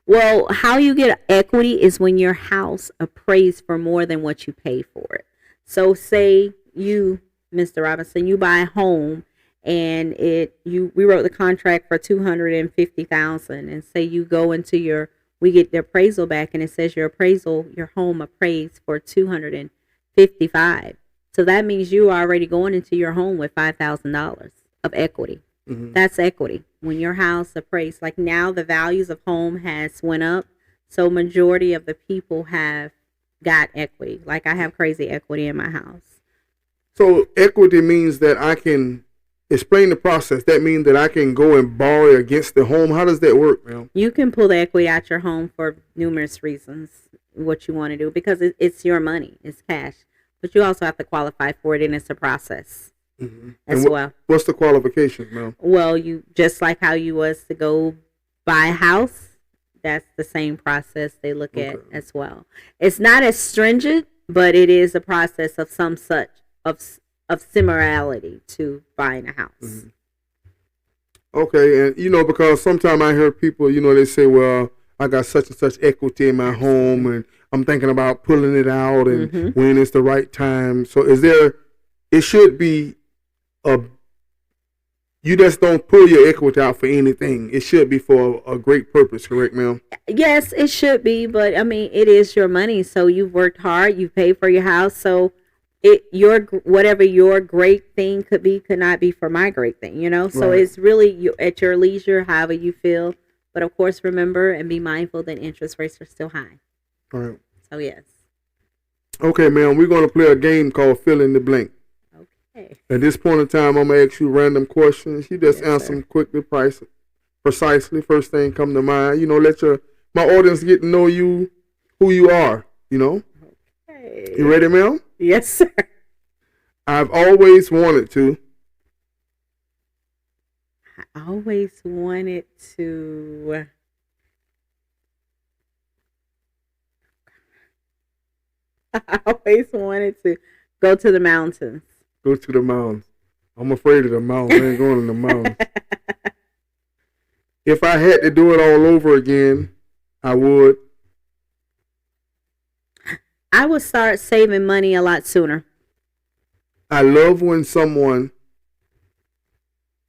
B: Well, how you get equity is when your house appraised for more than what you pay for it. So say you, Mr. Robinson, you buy a home and we wrote the contract for 250,000, and say you go into we get the appraisal back and it says your home appraised for 255. So that means you are already going into your home with $5,000 of equity. Mm-hmm. That's equity. When your house appraised, like now the values of home has went up. So majority of the people have got equity. Like I have crazy equity in my house.
A: So equity means that I can explain the process. That means that I can go and borrow against the home. How does that work, ma'am?
B: You can pull the equity out your home for numerous reasons, what you want to do, because it's your money. It's cash. But you also have to qualify for it, and it's a process as well.
A: What's the qualification, ma'am?
B: Well, you just like how you was to go buy a house, that's the same process they look at as well. It's not as stringent, but it is a process of some such of similarity to buying a house. Mm-hmm.
A: Okay, and because sometimes I hear people, they say, well, I got such and such equity in my home, and I'm thinking about pulling it out, and when it's the right time. So it should be you just don't pull your equity out for anything. It should be for a great purpose, correct, ma'am?
B: Yes, it should be, but I mean, it is your money, so you've worked hard, you paid for your house, so whatever your great thing could not be for my great thing, So right. It's really at your leisure, however you feel. But of course, remember and be mindful that interest rates are still high.
A: All right.
B: So yes.
A: Okay, ma'am, we're going to play a game called Fill in the Blank. Okay. At this point in time, I'm going to ask you random questions. You just answer them quickly, precisely. First thing come to mind. Let my audience get to know you, who you are, Okay. You ready, ma'am?
B: Yes, sir.
A: I've always wanted to.
B: I always wanted to. I always wanted to go to the mountains.
A: Go to the mountains. I'm afraid of the mountains. I ain't going to the mountains. If I had to do it all over again, I would.
B: I would start saving money a lot sooner.
A: I love when someone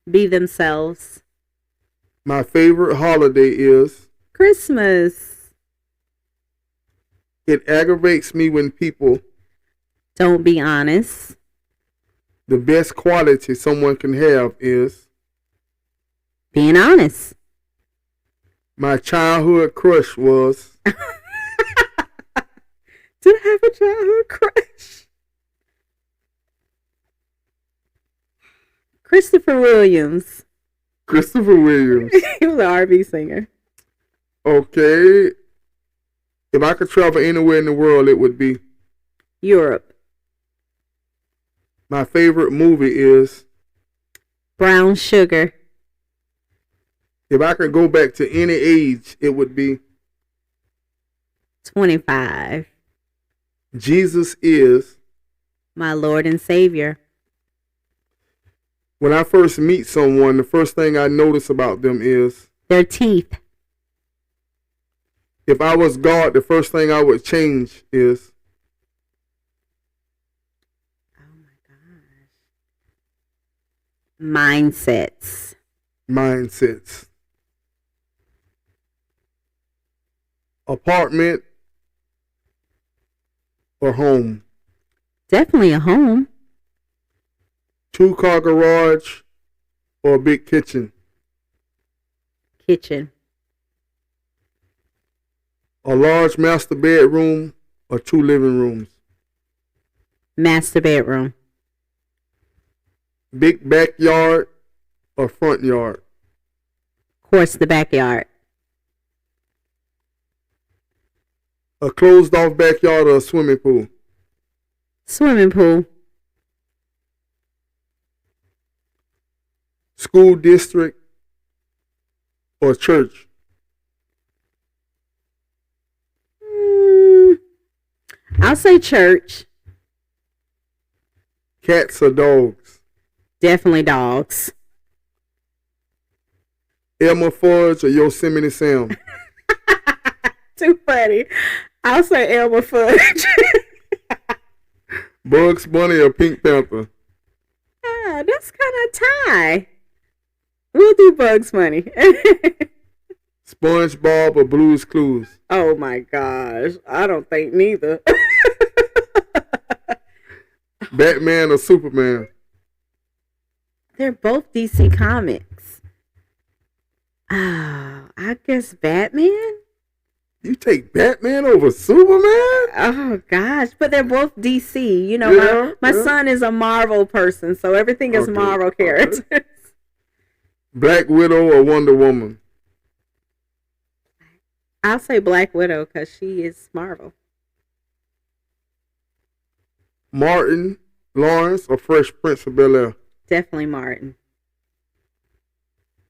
B: be themselves.
A: My favorite holiday is
B: Christmas.
A: It aggravates me when people
B: don't be honest.
A: The best quality someone can have is
B: being honest.
A: My childhood crush was
B: Did I have a childhood crush? Christopher Williams.
A: Christopher Williams.
B: He was an R&B singer.
A: Okay. If I could travel anywhere in the world, it would be
B: Europe.
A: My favorite movie is
B: Brown Sugar.
A: If I could go back to any age, it would be
B: 25.
A: Jesus is
B: my Lord and Savior.
A: When I first meet someone, the first thing I notice about them is
B: their teeth.
A: If I was God, the first thing I would change is
B: mindsets.
A: Apartment or home?
B: Definitely a home.
A: 2-car garage or a big kitchen?
B: Kitchen.
A: A large master bedroom or 2 living rooms?
B: Master bedroom.
A: Big backyard or front yard?
B: Of course, the backyard.
A: A closed off backyard or a swimming pool?
B: Swimming pool.
A: School district or church?
B: I'll say church.
A: Cats or dogs?
B: Definitely dogs.
A: Elmer Fudge or Yosemite Sam?
B: Too funny. I'll say Elmer Fudge.
A: Bugs Bunny or Pink Panther?
B: That's kind of tie. We'll do Bugs Bunny.
A: SpongeBob or Blue's Clues?
B: Oh my gosh. I don't think neither.
A: Batman or Superman?
B: They're both DC Comics. I guess Batman?
A: You take Batman over Superman?
B: Oh gosh, but they're both DC. You know, my son is a Marvel person, so everything is Marvel characters.
A: Black Widow or Wonder Woman?
B: I'll say Black Widow because she is Marvel.
A: Martin Lawrence or Fresh Prince of Bel-Air?
B: Definitely Martin.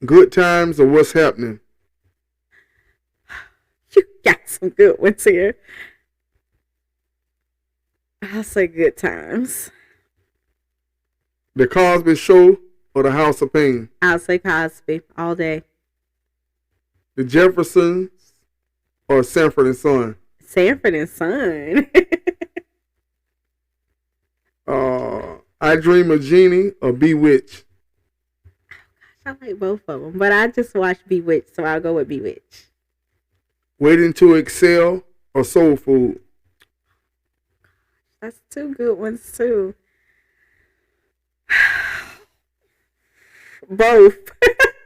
A: Good Times or What's Happening?
B: You got some good ones here. I'll say Good Times.
A: The Cosby Show or The House of Pain?
B: I'll say Cosby all day.
A: The Jeffersons or Sanford and Son?
B: Sanford and Son.
A: I Dream of Jeannie or Bewitched?
B: I like both of them, but I just watched Bewitched, so I'll go with Bewitched.
A: Waiting to Excel or Soul Food?
B: That's two good ones too. Both.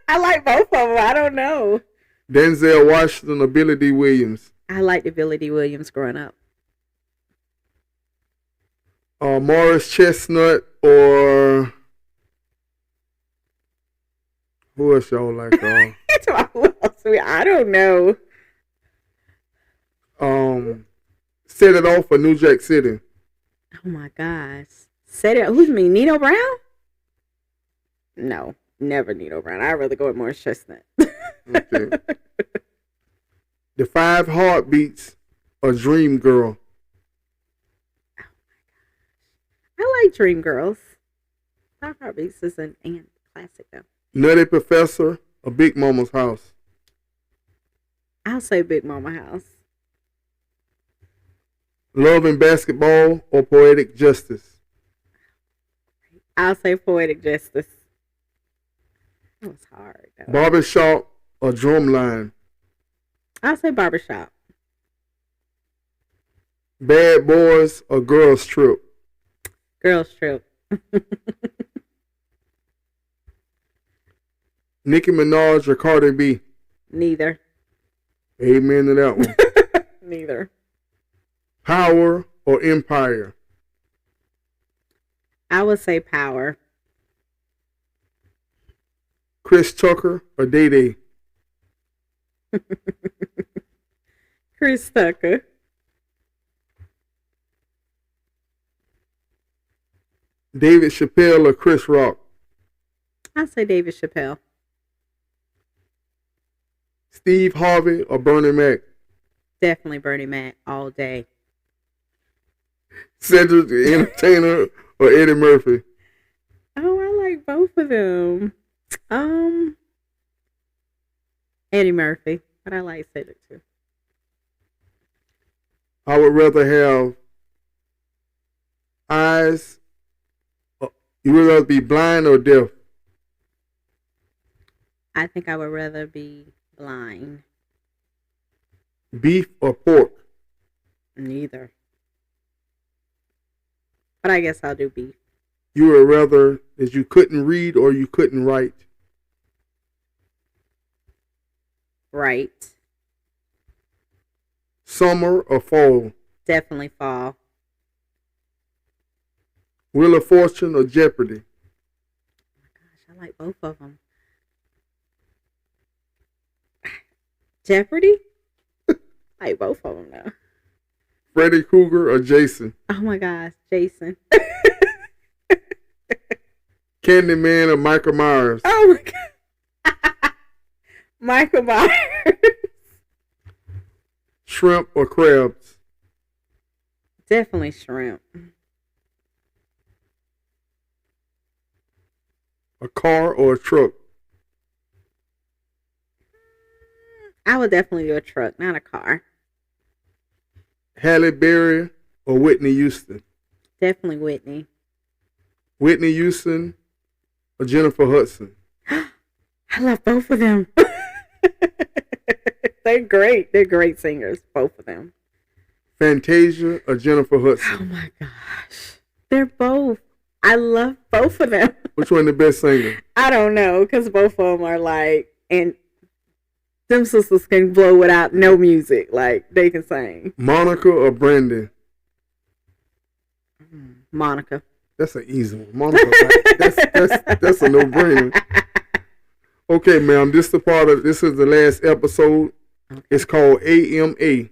B: I like both of them. I don't know.
A: Denzel Washington or Billy D. Williams?
B: I liked the Billy D. Williams growing up.
A: Morris Chestnut or who else y'all like?
B: Who else? I don't know.
A: Set It Off for New Jack City?
B: Oh my gosh. Set it. Who's me? Nino Brown? No, never Nino Brown. I'd rather go with Morris Chestnut.
A: Okay. The Five Heartbeats or Dream Girl?
B: I like Dream Girls. Five Heartbeats is an classic though.
A: Nutty Professor or Big Mama's House?
B: I'll say Big Mama House.
A: Love and Basketball or Poetic Justice?
B: I'll say Poetic Justice. That was hard though.
A: Barbershop or Drumline?
B: I'll say Barbershop.
A: Bad Boys or Girls Trip?
B: Girls Trip.
A: Nicki Minaj or Cardi B?
B: Neither.
A: Amen to that one.
B: Neither.
A: Power or Empire?
B: I would say Power.
A: Chris Tucker or Day Day?
B: Chris Tucker.
A: David Chappelle or Chris Rock?
B: I'll say David Chappelle.
A: Steve Harvey or Bernie Mac?
B: Definitely Bernie Mac all day.
A: Cedric the Entertainer or Eddie Murphy?
B: Oh, I like both of them. Eddie Murphy, but I like Cedric too.
A: I would rather have eyes. You would rather be blind or deaf?
B: I think I would rather be blind.
A: Beef or pork?
B: Neither. But I guess I'll do beef.
A: You would rather that you couldn't read or you couldn't write?
B: Right.
A: Summer or fall?
B: Definitely fall.
A: Wheel of Fortune or Jeopardy?
B: Oh my gosh, I like both of them. Jeopardy? I like both of them though.
A: Freddy Krueger or Jason?
B: Oh my gosh, Jason.
A: Candyman or Michael Myers?
B: Oh my god. Michael Myers.
A: Shrimp or crabs?
B: Definitely shrimp.
A: A car or a truck?
B: I would definitely do a truck, not a car.
A: Halle Berry or Whitney Houston?
B: Definitely Whitney.
A: Whitney Houston or Jennifer Hudson?
B: I love both of them. They're great. They're great singers, both of them.
A: Fantasia or Jennifer
B: Oh
A: Hudson?
B: my gosh. They're both. I love both of them.
A: Which one the best singer?
B: I don't know, because both of them are like, and them sisters can blow without no music. Like, they can sing.
A: Monica or Brandy?
B: Monica.
A: That's an easy one. Monica, that's a no-brainer. Okay, ma'am, this is the last episode.
B: Okay.
A: It's called AMA,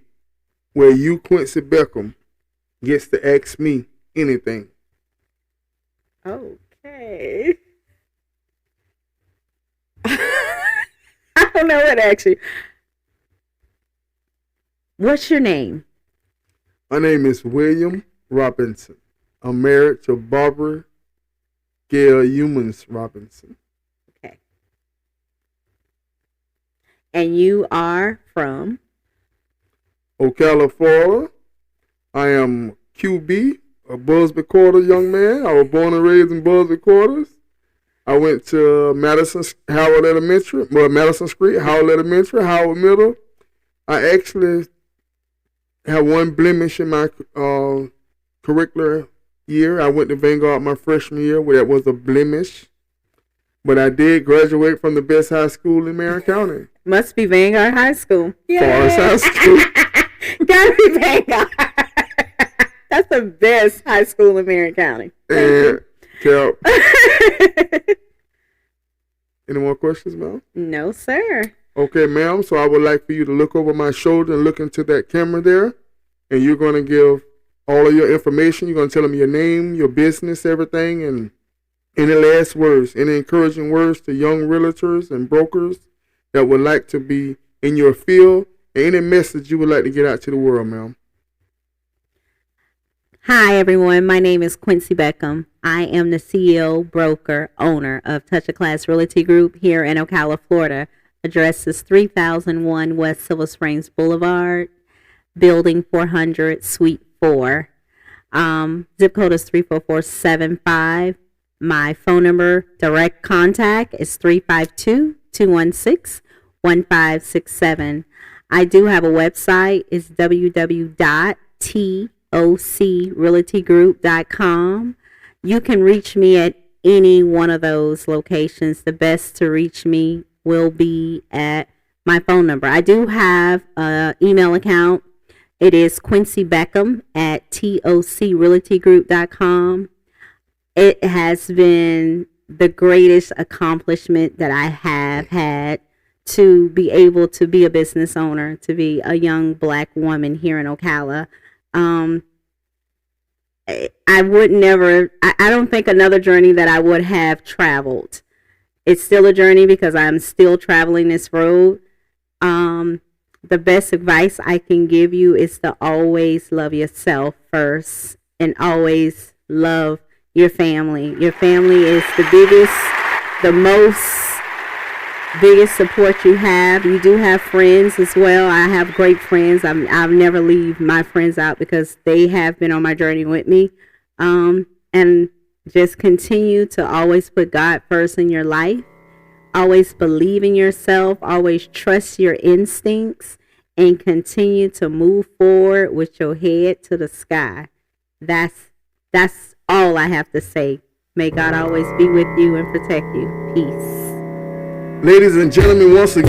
A: where you, Quincy Beckham, gets to ask me anything.
B: Okay. I don't know what actually. What's your name?
A: My name is William Robinson. I'm married to Barbara Gail Humans Robinson.
B: Okay. And you are from?
A: Ocala, Florida. I am QB, a Busby Quarter young man. I was born and raised in Busby Quarters. I went to Madison Street, Howard Elementary, Howard Middle. I actually have one blemish in my curricular year. I went to Vanguard my freshman year, where that was a blemish. But I did graduate from the best high school in Marion County.
B: Must be Vanguard High School.
A: Forest High School.
B: Gotta be Vanguard. That's the best high school in Marion County.
A: And any more questions, ma'am?
B: No, sir.
A: Okay, ma'am. So I would like for you to look over my shoulder and look into that camera there. And you're going to give all of your information. You're going to tell them your name, your business, everything, and any last words, any encouraging words to young realtors and brokers that would like to be in your field, and any message you would like to get out to the world, ma'am.
B: Hi, everyone. My name is Quincy Beckham. I am the CEO, broker, owner of Touch of Class Realty Group here in Ocala, Florida. Address is 3001 West Silver Springs Boulevard, Building 400, Suite 4. Zip code is 34475. My phone number, direct contact, is 352-216-1567. I do have a website. It's www.tocrealtygroup.com. You can reach me at any one of those locations. The best to reach me will be at my phone number. I do have an email account. It is Quincy Beckham at tocrealtygroup.com. It has been the greatest accomplishment that I have had to be able to be a business owner, to be a young Black woman here in Ocala. I don't think another journey that I would have traveled. It's still a journey because I'm still traveling this road. The best advice I can give you is to always love yourself first and always love your family. Your family is the biggest support you have. You do have friends as well. I have great friends. I've never leave my friends out because they have been on my journey with me. And just continue to always put God first in your life. Always believe in yourself. Always trust your instincts and continue to move forward with your head to the sky. That's all I have to say. May God always be with you and protect you. Peace.
A: Ladies and gentlemen, once again,